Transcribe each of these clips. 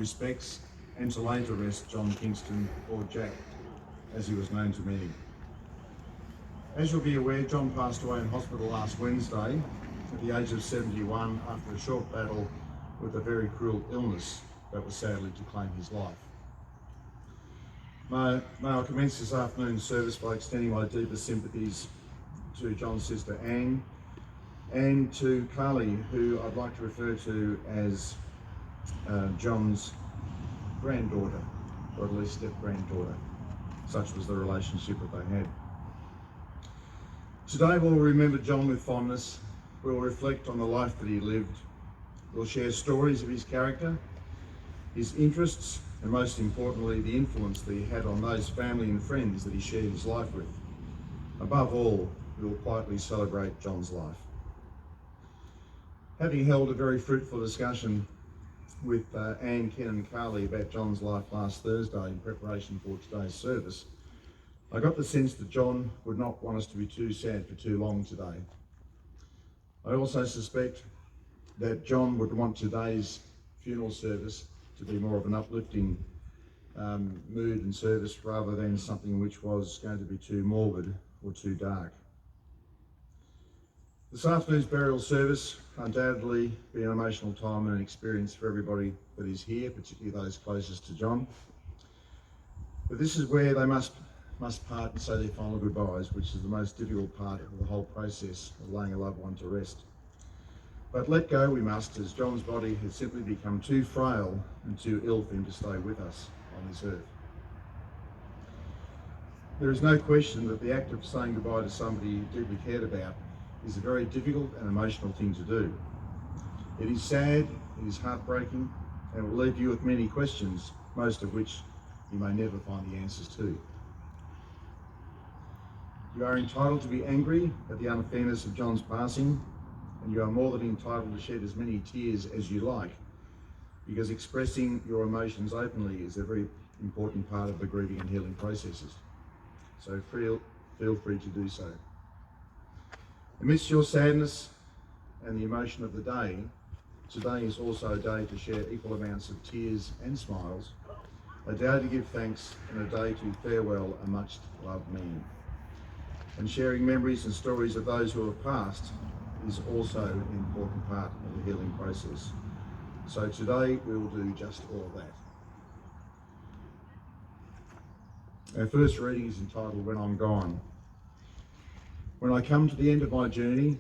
respects and to lay to rest John Kingston, or Jack, as he was known to many. As you'll be aware, John passed away in hospital last Wednesday at the age of 71 after a short battle with a very cruel illness that was sadly to claim his life. May I commence this afternoon's service by extending my deepest sympathies to John's sister Anne and to Carly, who I'd like to refer to as John's granddaughter, or at least step-granddaughter. Such was the relationship that they had. Today we'll remember John with fondness. We'll reflect on the life that he lived. We'll share stories of his character, his interests, and most importantly, the influence that he had on those family and friends that he shared his life with. Above all, we will quietly celebrate John's life. Having held a very fruitful discussion with Anne, Ken and Carly about John's life last Thursday in preparation for today's service, I got the sense that John would not want us to be too sad for too long today. I also suspect that John would want today's funeral service to be more of an uplifting mood and service rather than something which was going to be too morbid or too dark. This afternoon's burial service undoubtedly be an emotional time and an experience for everybody that is here, particularly those closest to John. But this is where they must part and say their final goodbyes, which is the most difficult part of the whole process of laying a loved one to rest. But let go we must, as John's body had simply become too frail and too ill for him to stay with us on this earth. There is no question that the act of saying goodbye to somebody you deeply cared about is a very difficult and emotional thing to do. It is sad, it is heartbreaking, and will leave you with many questions, most of which you may never find the answers to. You are entitled to be angry at the unfairness of John's passing, and you are more than entitled to shed as many tears as you like, because expressing your emotions openly is a very important part of the grieving and healing processes. So feel free to do so. Amidst your sadness and the emotion of the day, today is also a day to share equal amounts of tears and smiles, a day to give thanks, and a day to farewell a much loved man. And sharing memories and stories of those who have passed is also an important part of the healing process. So today we will do just all of that. Our first reading is entitled When I'm Gone. When I come to the end of my journey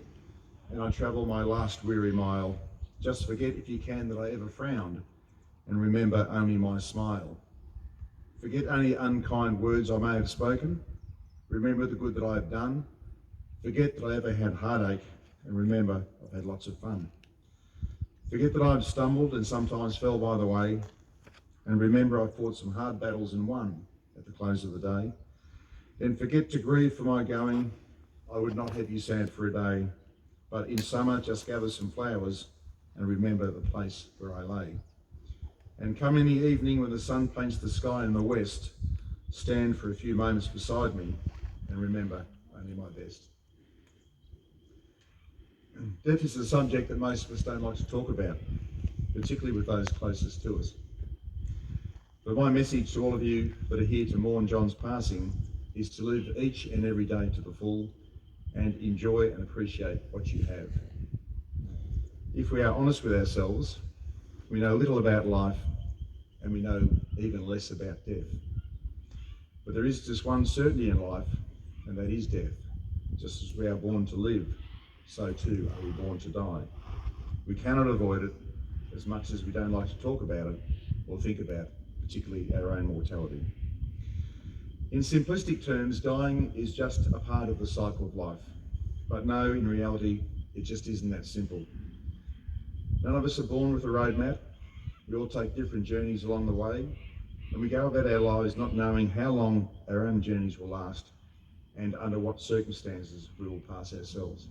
and I travel my last weary mile, just forget if you can that I ever frowned, and remember only my smile. Forget any unkind words I may have spoken, remember the good that I have done. Forget that I ever had heartache, and remember I've had lots of fun. Forget that I've stumbled and sometimes fell by the way, and remember I've fought some hard battles and won at the close of the day. Then forget to grieve for my going. I would not have you sad for a day, but in summer just gather some flowers and remember the place where I lay. And come in the evening when the sun paints the sky in the west, stand for a few moments beside me and remember only my best. Death is a subject that most of us don't like to talk about, particularly with those closest to us. But my message to all of you that are here to mourn John's passing is to live each and every day to the full and enjoy and appreciate what you have. If we are honest with ourselves, we know little about life and we know even less about death. But there is just one certainty in life, and that is death. Just as we are born to live, so too are we born to die. We cannot avoid it, as much as we don't like to talk about it or think about, particularly our own mortality. In simplistic terms, dying is just a part of the cycle of life. But no, in reality, it just isn't that simple. None of us are born with a roadmap. We all take different journeys along the way, and we go about our lives not knowing how long our own journeys will last and under what circumstances we will pass ourselves.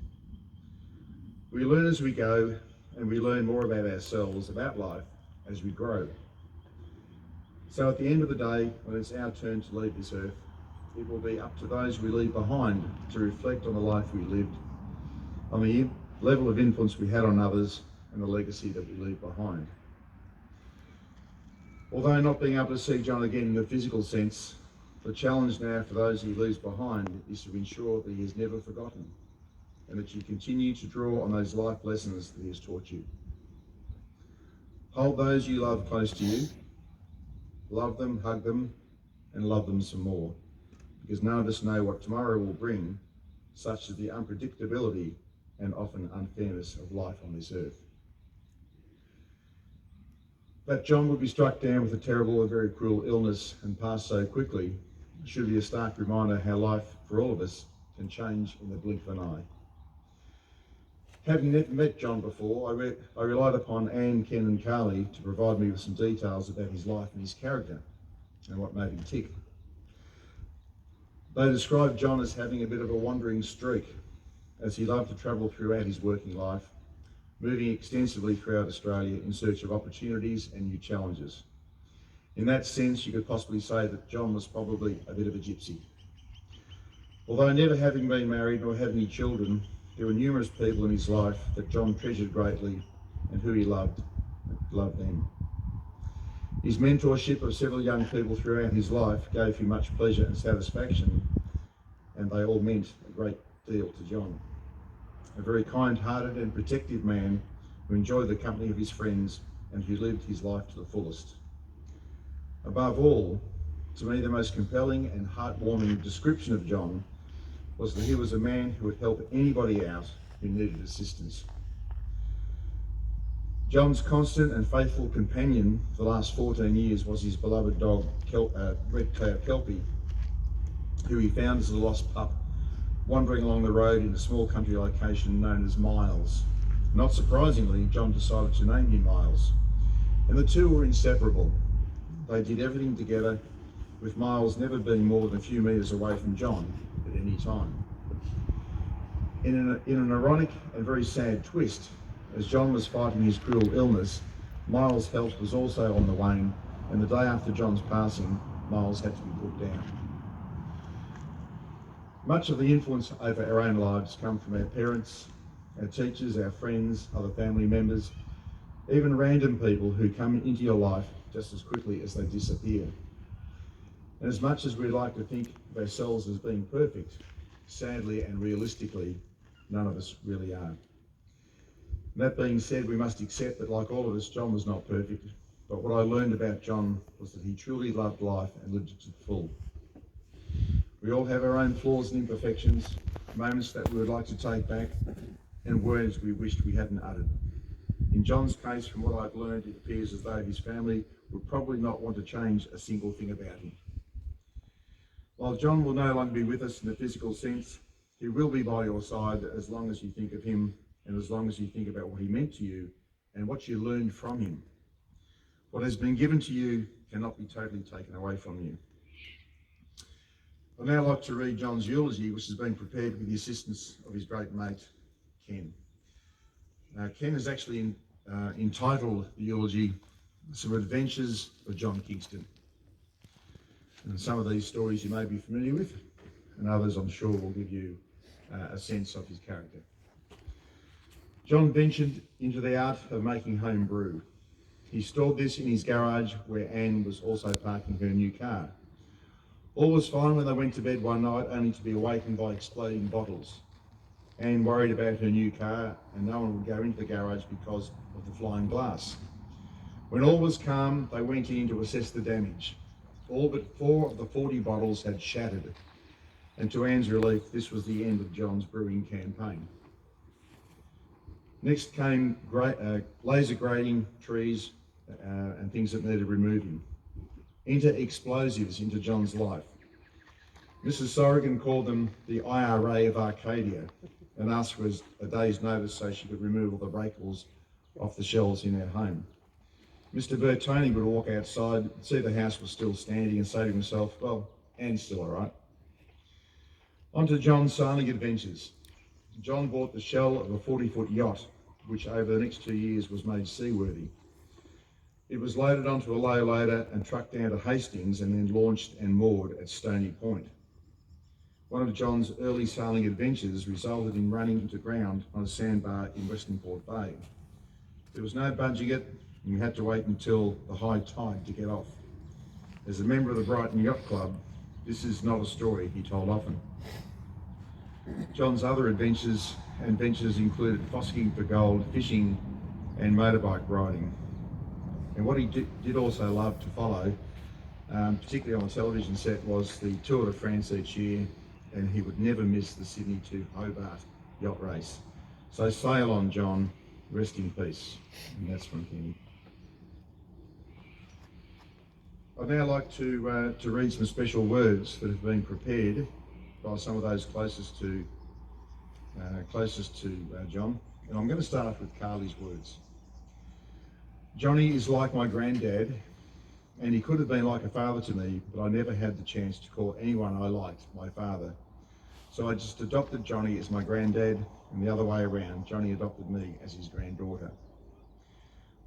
We learn as we go, and we learn more about ourselves, about life, as we grow. So at the end of the day, when it's our turn to leave this earth, it will be up to those we leave behind to reflect on the life we lived, on the level of influence we had on others, and the legacy that we leave behind. Although not being able to see John again in the physical sense, the challenge now for those he leaves behind is to ensure that he is never forgotten and that you continue to draw on those life lessons that he has taught you. Hold those you love close to you, love them, hug them, and love them some more, because none of us know what tomorrow will bring, such as the unpredictability and often unfairness of life on this earth. That John would be struck down with a terrible and very cruel illness and pass so quickly should be a stark reminder how life for all of us can change in the blink of an eye. Having never met John before, I relied upon Anne, Ken and Carly to provide me with some details about his life and his character and what made him tick. They described John as having a bit of a wandering streak, as he loved to travel throughout his working life, moving extensively throughout Australia in search of opportunities and new challenges. In that sense, you could possibly say that John was probably a bit of a gypsy. Although never having been married nor had any children, there were numerous people in his life that John treasured greatly and who he loved them. His mentorship of several young people throughout his life gave him much pleasure and satisfaction, and they all meant a great deal to John. A very kind-hearted and protective man who enjoyed the company of his friends and who lived his life to the fullest. Above all, to me the most compelling and heartwarming description of John was that he was a man who would help anybody out who needed assistance. John's constant and faithful companion for the last 14 years was his beloved dog, Red Cloud Kelpie, who he found as a lost pup, wandering along the road in a small country location known as Miles. Not surprisingly, John decided to name him Miles, and the two were inseparable. They did everything together, with Miles never being more than a few metres away from John at any time. In an ironic and very sad twist, as John was fighting his cruel illness, Miles' health was also on the wane, and the day after John's passing, Miles had to be put down. Much of the influence over our own lives come from our parents, our teachers, our friends, other family members, even random people who come into your life just as quickly as they disappear. And as much as we like to think of ourselves as being perfect, sadly and realistically, none of us really are. That being said, we must accept that, like all of us, John was not perfect, but what I learned about John was that he truly loved life and lived it to the full. We all have our own flaws and imperfections, moments that we would like to take back, and words we wished we hadn't uttered. In John's case, from what I've learned, it appears as though his family would probably not want to change a single thing about him. While John will no longer be with us in the physical sense, he will be by your side as long as you think of him and as long as you think about what he meant to you and what you learned from him. What has been given to you cannot be totally taken away from you. I'd now like to read John's eulogy, which has been prepared with the assistance of his great mate, Ken. Ken has actually entitled the eulogy, Some Adventures of John Kingston. And some of these stories you may be familiar with, and others I'm sure will give you a sense of his character. John ventured into the art of making home brew. He stored this in his garage where Anne was also parking her new car. All was fine when they went to bed one night, only to be awakened by exploding bottles. Anne worried about her new car and no one would go into the garage because of the flying glass. When all was calm, they went in to assess the damage. All but 4 of the 40 bottles had shattered, and to Anne's relief, this was the end of John's brewing campaign. Next came laser grading trees and things that needed removing. Enter explosives into John's life. Mrs. Sorrigan called them the IRA of Arcadia and asked for a day's notice so she could remove all the breakables off the shelves in her home. Mr. Bertoni would walk outside, see the house was still standing and say to himself, well, Anne's still all right. On to John's sailing adventures. John bought the shell of a 40-foot yacht, which over the next 2 years was made seaworthy. It was loaded onto a low loader and trucked down to Hastings and then launched and moored at Stony Point. One of John's early sailing adventures resulted in running into ground on a sandbar in Western Port Bay. There was no budging it, and we had to wait until the high tide to get off. As a member of the Brighton Yacht Club, this is not a story he told often. John's other adventures included fossicking for gold, fishing and motorbike riding. And what he did also love to follow, particularly on a television set, was the Tour de France each year, and he would never miss the Sydney to Hobart yacht race. So sail on, John, rest in peace. And that's from Kenny. I'd now like to read some special words that have been prepared by some of those closest to John. And I'm going to start with Carly's words. Johnny is like my granddad, and he could have been like a father to me, but I never had the chance to call anyone I liked my father. So I just adopted Johnny as my granddad, and the other way around, Johnny adopted me as his granddaughter.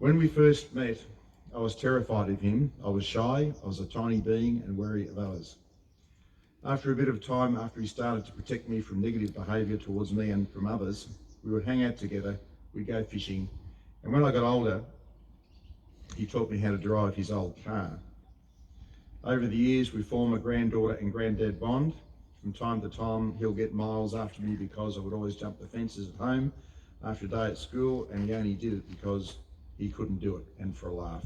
When we first met, I was terrified of him. I was shy, I was a tiny being and wary of others. After a bit of time, after he started to protect me from negative behaviour towards me and from others, we would hang out together, we'd go fishing, and when I got older, he taught me how to drive his old car. Over the years, we formed a granddaughter and granddad bond. From time to time, he'll get miles after me because I would always jump the fences at home after a day at school, and he only did it because he couldn't do it, and for a laugh.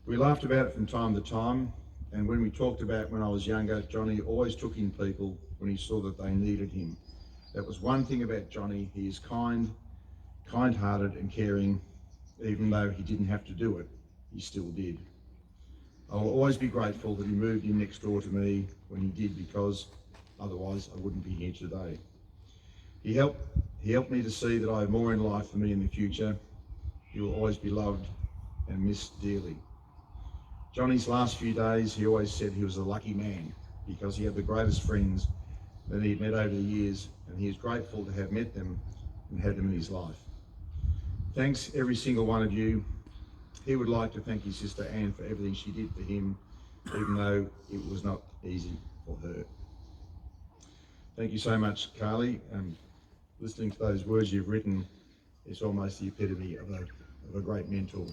We laughed about it from time to time, and when we talked about when I was younger, Johnny always took in people when he saw that they needed him. That was one thing about Johnny. He is kind-hearted and caring. Even though he didn't have to do it, he still did. I will always be grateful that he moved in next door to me when he did, because otherwise I wouldn't be here today. He helped me to see that I have more in life for me in the future. He will always be loved and missed dearly. Johnny's last few days, he always said he was a lucky man because he had the greatest friends that he had met over the years, and he is grateful to have met them and had them in his life. Thanks every single one of you. He would like to thank his sister Anne for everything she did for him, even though it was not easy for her. Thank you so much, Carly. Listening to those words you've written, it's almost the epitome of a great mentor,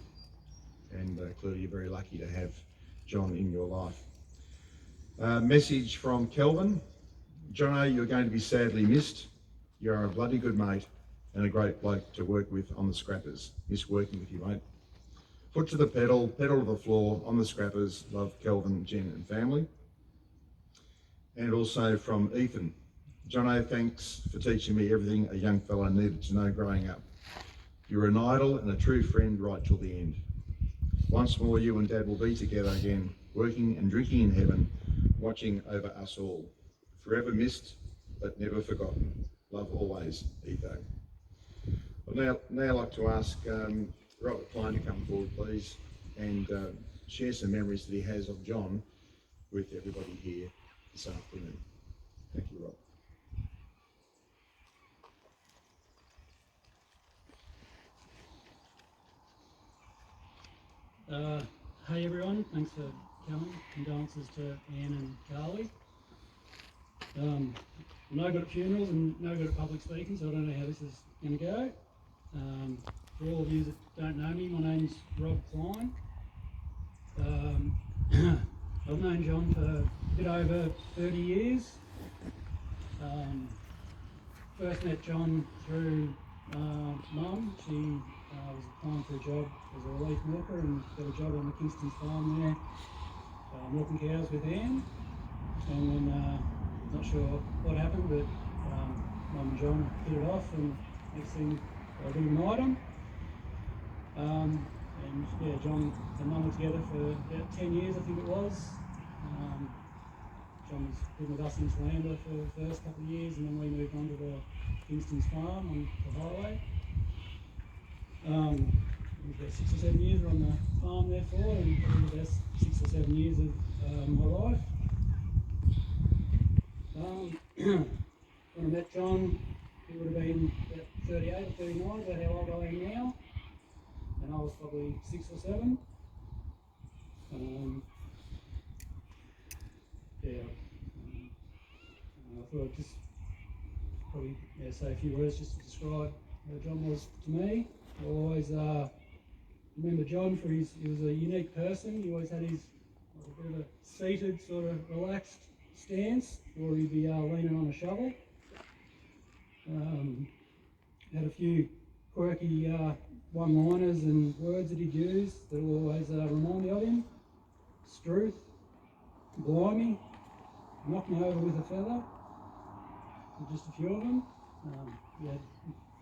and clearly you're very lucky to have John in your life. Message from Kelvin. Jono, you're going to be sadly missed. You are a bloody good mate and a great bloke to work with on the scrappers. Miss working with you, mate. Foot to the pedal to the floor on the scrappers. Love, Kelvin, Jen and family. And also from Ethan. Jono, thanks for teaching me everything a young fella needed to know growing up. You're an idol and a true friend right till the end. Once more, you and Dad will be together again, working and drinking in heaven, watching over us all. Forever missed, but never forgotten. Love always, Etho. I'd now like to ask Robert Klein to come forward, please, and share some memories that he has of John with everybody here this afternoon. Thank you, Rob. Hey everyone, thanks for coming. Condolences to Anne and Carly. I'm no good at funerals and no good at public speaking, so I don't know how this is going to go. For all of you that don't know me, my name's Rob Klein. I've known John for a bit over 30 years. First met John through Mum. She was applying for a job as a relief milker and got a job on the Kingston's farm there, milking cows with Anne. And then, not sure what happened, but Mum and John hit it off, and next thing I reunited them. And yeah, John and Mum were together for about 10 years, I think it was. John was been with us in Toolander for the first couple of years, and then we moved on to the Kingston's farm on the highway. About 6 or 7 years we're on the farm there for, and probably the best 6 or 7 years of my life. When I met John, he would have been about 38 or 39, about how old I am now, and I was probably 6 or 7. I thought I'd just probably say a few words just to describe how John was to me. I always remember John for he was a unique person. He always had his a bit of a seated, sort of relaxed stance, or he'd be leaning on a shovel. Had a few quirky one-liners and words that he'd use that will always remind me of him. Struth, blimey, knock me over with a feather, just a few of them. We had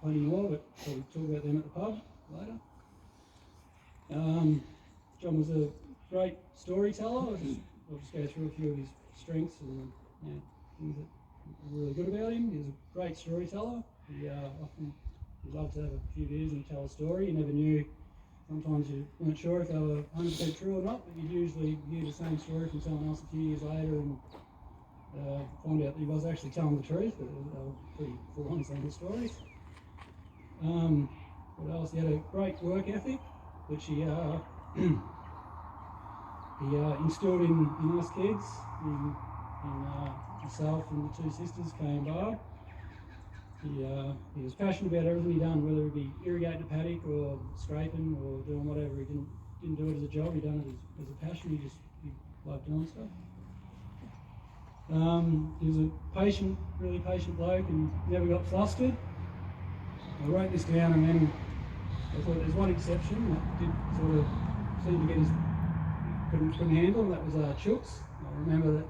plenty more, but we'll talk about them at the pub later. John was a great storyteller. I'll just go through a few of his strengths and things that were really good about him. He was a great storyteller. He loved to have a few beers and tell a story. You never knew. Sometimes you weren't sure if they were 100% true or not, but you'd usually hear the same story from someone else a few years later and find out that he was actually telling the truth, but they were pretty full on some of the stories. What else? He had a great work ethic, which he instilled in us kids, in myself and the two sisters, Kay and Barb. He was passionate about everything he done, whether it be irrigating a paddock or scraping or doing whatever. He didn't do it as a job. He done it as a passion. He loved doing stuff. He was a really patient bloke, and never got flustered. I wrote this down, and then I thought there's one exception that did sort of seem to get couldn't handle, and that was Chooks. I remember that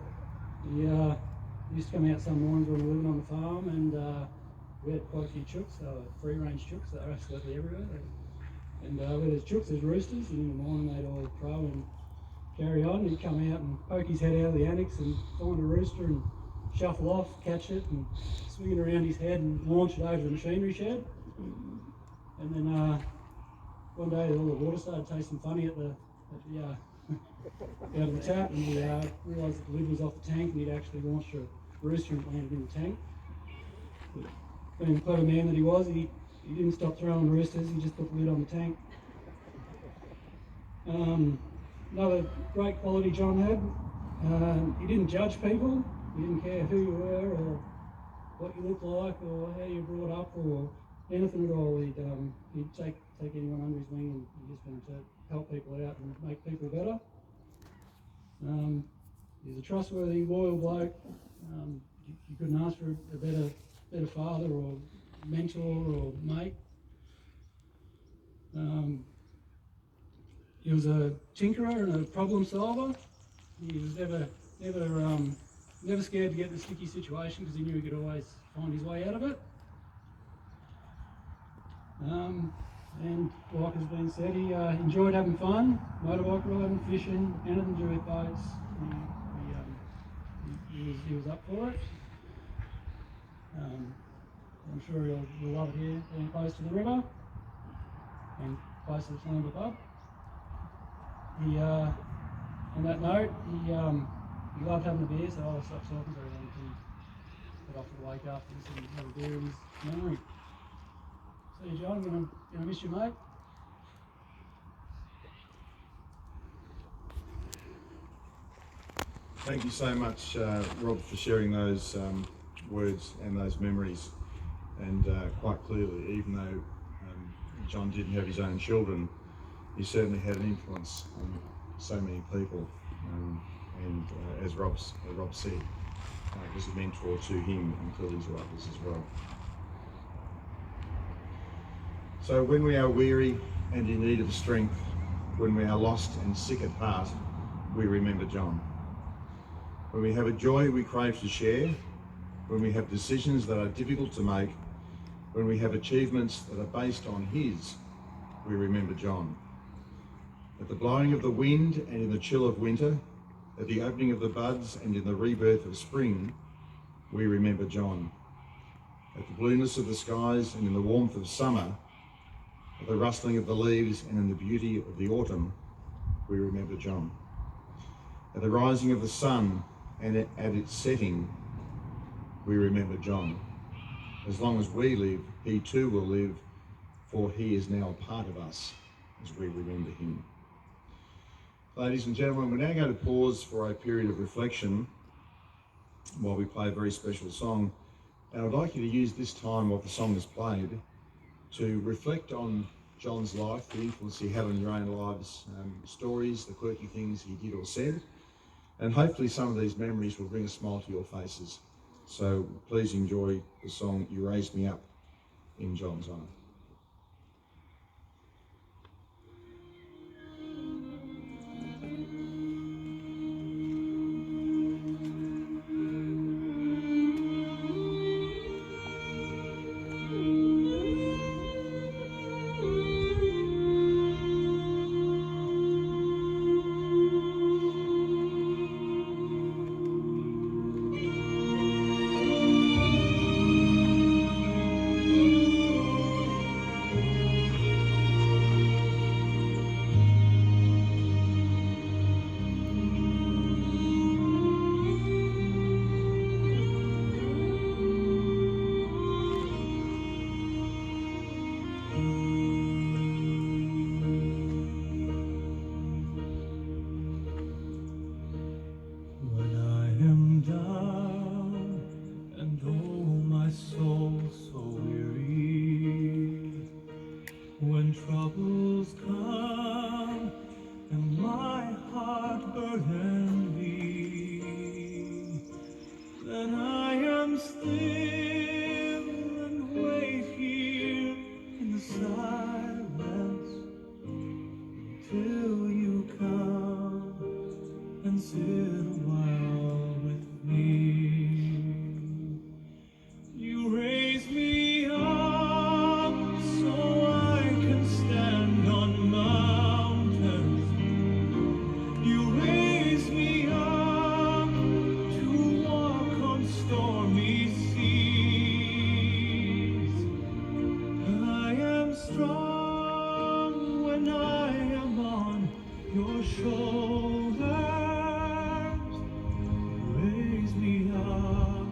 he used to come out some mornings when we were living on the farm, and we had quite a few chooks, free-range chooks. They were absolutely everywhere. And where there's chooks, there's roosters, and in the morning they'd all crow and carry on. He'd come out and poke his head out of the annex and find a rooster and shuffle off, catch it, and swing it around his head and launch it over the machinery shed. And then one day all the water started tasting funny out of the tap, and we realised that the lid was off the tank, and he'd actually launched a rooster and landed in the tank. But being the clever man that he was, he didn't stop throwing roosters, he just put the lid on the tank. Another great quality John had, he didn't judge people. He didn't care who you were or what you looked like or how you were brought up or anything at all. He'd take anyone under his wing, and he just wanted to help people out and make people better. He's a trustworthy, loyal bloke. You couldn't ask for a better father or mentor or mate. He was a tinkerer and a problem solver. He was never scared to get in a sticky situation because he knew he could always find his way out of it. And like has been said, he enjoyed having fun, motorbike riding, fishing, anything to do with boats. He was up for it. I'm sure you'll love it here, being close to the river and close to the Slamber pub. On that note, he loved having a beer, so I stopped talking so he can get off to the lake after this and have a beer in his memory. See you, John. Gonna miss you, mate. Thank you so much, Rob, for sharing those words and those memories. And quite clearly, even though John didn't have his own children, he certainly had an influence on so many people. And as Rob said, was a mentor to him and clearly to others as well. So when we are weary and in need of strength, when we are lost and sick at heart, we remember John. When we have a joy we crave to share, when we have decisions that are difficult to make, when we have achievements that are based on his, we remember John. At the blowing of the wind and in the chill of winter, at the opening of the buds and in the rebirth of spring, we remember John. At the blueness of the skies and in the warmth of summer, at the rustling of the leaves and in the beauty of the autumn, we remember John. At the rising of the sun and at its setting, we remember John. As long as we live, he too will live, for he is now a part of us as we remember him. Ladies and gentlemen, we're now going to pause for a period of reflection while we play a very special song. And I'd like you to use this time while the song is played to reflect on John's life, the influence he had on your own lives, stories, the quirky things he did or said, and hopefully some of these memories will bring a smile to your faces. So please enjoy the song You Raised Me Up in John's honour. When troubles come and my heart burden be, then I am still and wait here in the silence till you come and sit a while with me. You raise me up so I can stand on mountains. You raise me up to walk on stormy seas. I am strong when I am on your shoulders. Raise me up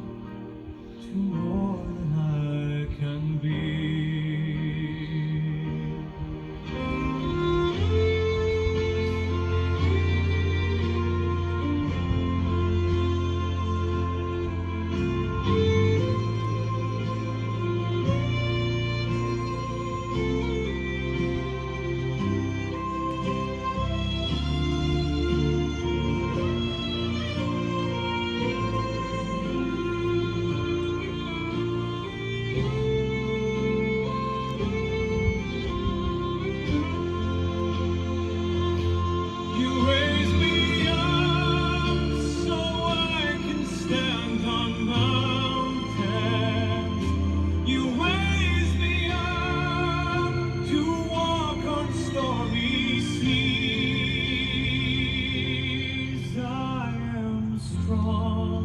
to more than I can be. You raise me up so I can stand on mountains. You raise me up to walk on stormy seas. I am strong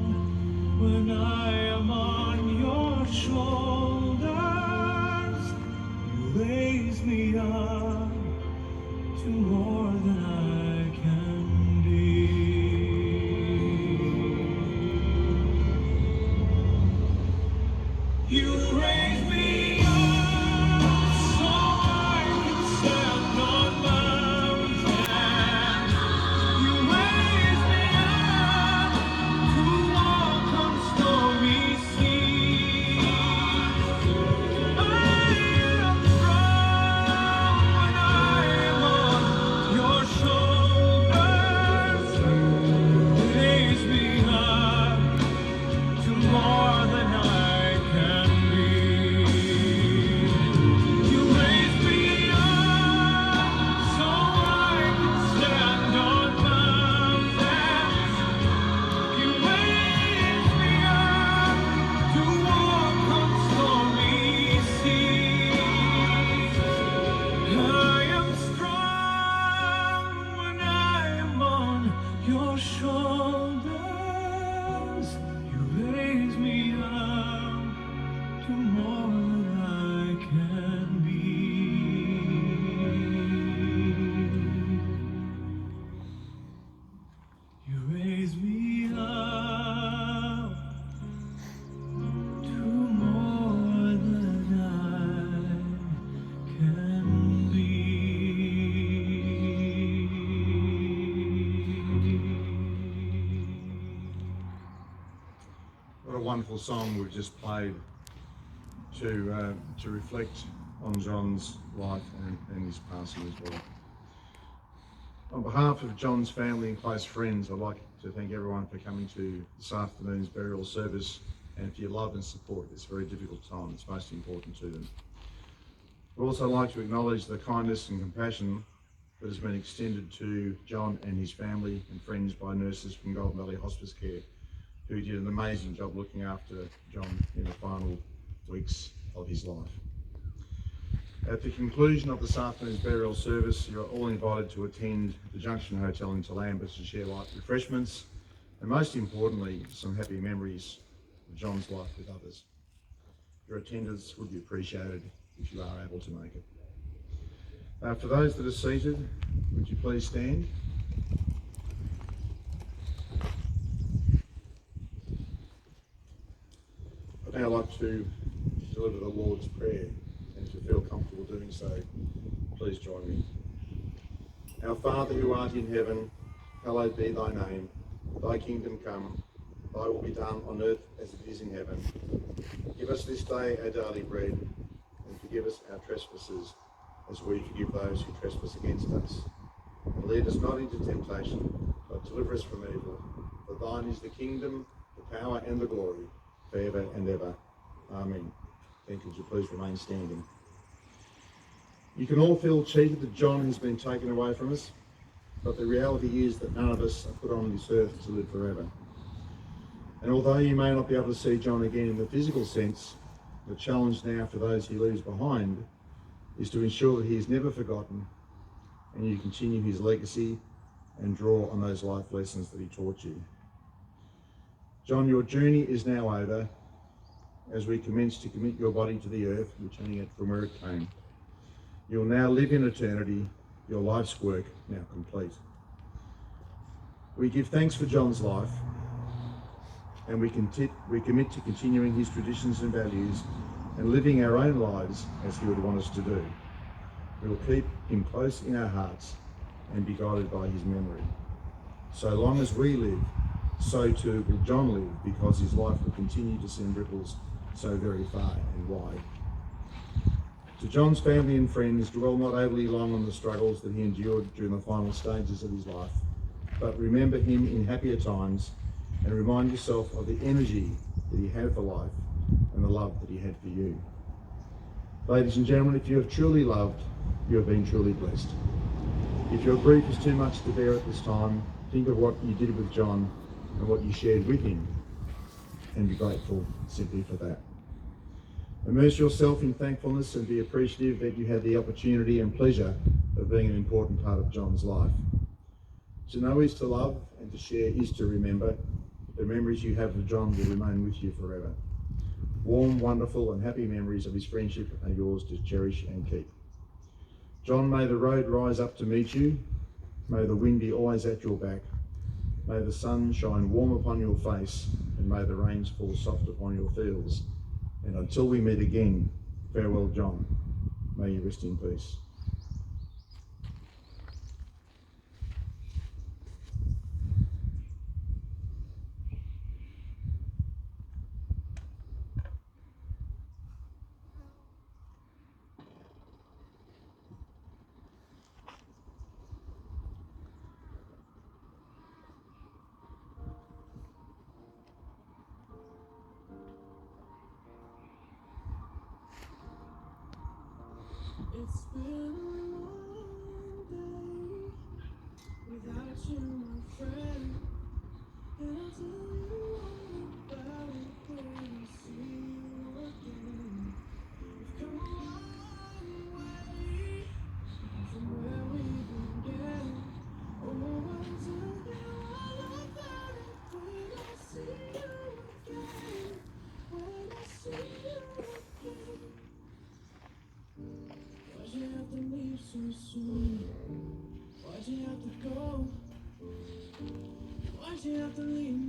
when I am on your shoulders. You raise me up to more than I can be. You raise me up so I can stand on mountains. You raise me up to walk on stormy seas. I am strong when I am on your shoulders. Raise me up to more than I can be. You raise me up so I can stand on mountains. You raise me up to walk on stormy seas. I am strong when I am on your shoulders. You raise me up to more than I can be. You raise me up to more than I can be. What a wonderful song we've just played to reflect on John's life and his passing as well. On behalf of John's family and close friends, I'd like to thank everyone for coming to this afternoon's burial service and for your love and support at this very difficult time. It's most important to them. I'd also like to acknowledge the kindness and compassion that has been extended to John and his family and friends by nurses from Golden Valley Hospice Care, who did an amazing job looking after John in the final weeks of his life. At the conclusion of this afternoon's burial service, you are all invited to attend the Junction Hotel in Toolambah to share light refreshments and, most importantly, some happy memories of John's life with others. Your attendance would be appreciated if you are able to make it. For those that are seated, would you please stand? I'd now like to deliver the Lord's Prayer, and if you feel comfortable doing so, please join me. Our Father who art in heaven, hallowed be thy name. Thy kingdom come, thy will be done on earth as it is in heaven. Give us this day our daily bread, and forgive us our trespasses, as we forgive those who trespass against us. And lead us not into temptation, but deliver us from evil. For thine is the kingdom, the power and the glory, forever and ever. Amen. Thank you. Would you please remain standing? You can all feel cheated that John has been taken away from us, but the reality is that none of us are put on this earth to live forever. And although you may not be able to see John again in the physical sense, the challenge now for those he leaves behind is to ensure that he is never forgotten and you continue his legacy and draw on those life lessons that he taught you. John, your journey is now over as we commence to commit your body to the earth, returning it from where it came. You'll now live in eternity, your life's work now complete. We give thanks for John's life, and we commit to continuing his traditions and values and living our own lives as he would want us to do. We will keep him close in our hearts and be guided by his memory. So long as we live, so too will John live, because his life will continue to send ripples so very far and wide. To John's family and friends, dwell not overly long on the struggles that he endured during the final stages of his life, but remember him in happier times and remind yourself of the energy that he had for life and the love that he had for you. Ladies and gentlemen, if you have truly loved, you have been truly blessed. If your grief is too much to bear at this time, think of what you did with John and what you shared with him, and be grateful simply for that. Immerse yourself in thankfulness and be appreciative that you had the opportunity and pleasure of being an important part of John's life. To know is to love, and to share is to remember. The memories you have of John will remain with you forever. Warm, wonderful and happy memories of his friendship are yours to cherish and keep. John, may the road rise up to meet you. May the wind be always at your back. May the sun shine warm upon your face, and may the rains fall soft upon your fields. And until we meet again, farewell, John. May you rest in peace. It's been a long day without you, my friend. And I'll tell you all about it when I see you again. We've come a long way from where we began. Oh, I'll tell you all about it when I see you again. When I see you again. Why'd you have to leave so soon? Why'd you have to go? Why'd you have to leave me?